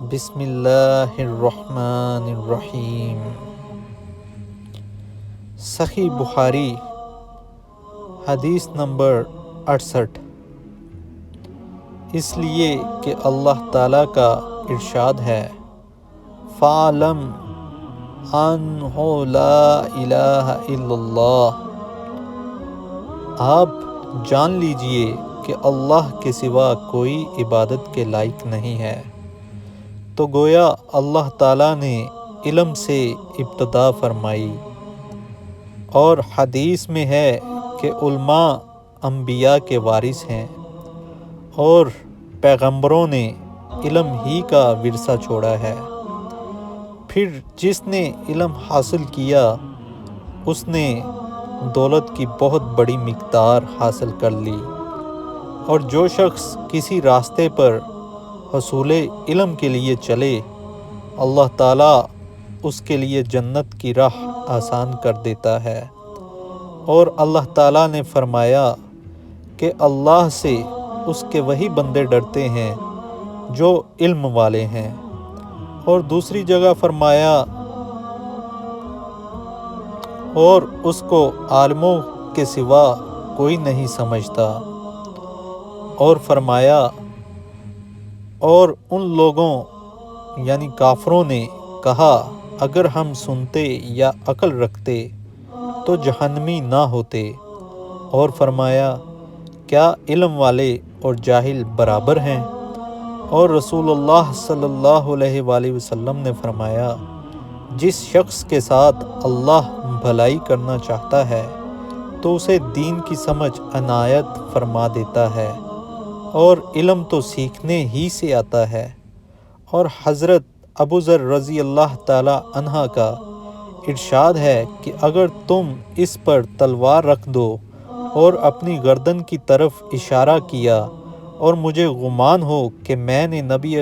بسم اللہ الرحمن الرحیم۔ صحیح بخاری حدیث نمبر 68۔ اس لیے کہ اللہ تعالیٰ کا ارشاد ہے، فَاعْلَمْ أَنَّهُ لَا إِلَٰهَ إِلَّا اللَّهُ، آپ جان لیجئے کہ اللہ کے سوا کوئی عبادت کے لائق نہیں ہے۔ تو گویا اللہ تعالیٰ نے علم سے ابتدا فرمائی، اور حدیث میں ہے کہ علماء انبیاء کے وارث ہیں، اور پیغمبروں نے علم ہی کا ورثہ چھوڑا ہے۔ پھر جس نے علم حاصل کیا اس نے دولت کی بہت بڑی مقدار حاصل کر لی، اور جو شخص کسی راستے پر حصول علم کے لیے چلے، اللہ تعالیٰ اس کے لیے جنت کی راہ آسان کر دیتا ہے۔ اور اللہ تعالیٰ نے فرمایا کہ اللہ سے اس کے وہی بندے ڈرتے ہیں جو علم والے ہیں، اور دوسری جگہ فرمایا اور اس کو عالموں کے سوا کوئی نہیں سمجھتا، اور فرمایا اور ان لوگوں یعنی کافروں نے کہا اگر ہم سنتے یا عقل رکھتے تو جہنمی نہ ہوتے، اور فرمایا کیا علم والے اور جاہل برابر ہیں؟ اور رسول اللہ صلی اللہ علیہ وآلہ وسلم نے فرمایا، جس شخص کے ساتھ اللہ بھلائی کرنا چاہتا ہے تو اسے دین کی سمجھ عنایت فرما دیتا ہے، اور علم تو سیکھنے ہی سے آتا ہے۔ اور حضرت ابو ذر رضی اللہ تعالی عنہ کا ارشاد ہے کہ اگر تم اس پر تلوار رکھ دو اور اپنی گردن کی طرف اشارہ کیا، اور مجھے گمان ہو کہ میں نے نبی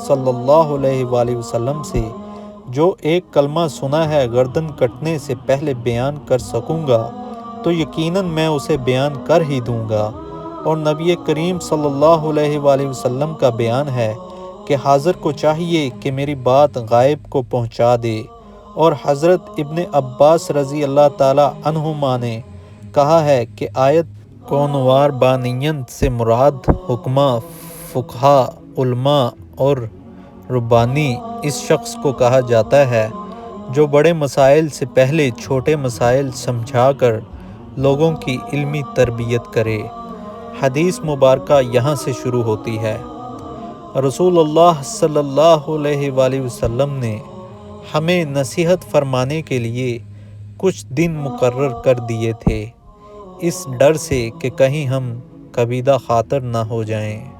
صلی اللہ علیہ وآلہ وسلم سے جو ایک کلمہ سنا ہے گردن کٹنے سے پہلے بیان کر سکوں گا، تو یقیناً میں اسے بیان کر ہی دوں گا۔ اور نبی کریم صلی اللہ علیہ وآلہ وسلم کا بیان ہے کہ حاضر کو چاہیے کہ میری بات غائب کو پہنچا دے۔ اور حضرت ابن عباس رضی اللہ تعالی عنہما نے کہا ہے کہ آیت کونوار بانین سے مراد حکماء، فقہاء، علماء اور ربانی اس شخص کو کہا جاتا ہے جو بڑے مسائل سے پہلے چھوٹے مسائل سمجھا کر لوگوں کی علمی تربیت کرے۔ حدیث مبارکہ یہاں سے شروع ہوتی ہے۔ رسول اللہ صلی اللہ علیہ وآلہ وسلم نے ہمیں نصیحت فرمانے کے لیے کچھ دن مقرر کر دیے تھے، اس ڈر سے کہ کہیں ہم کبیدہ خاطر نہ ہو جائیں۔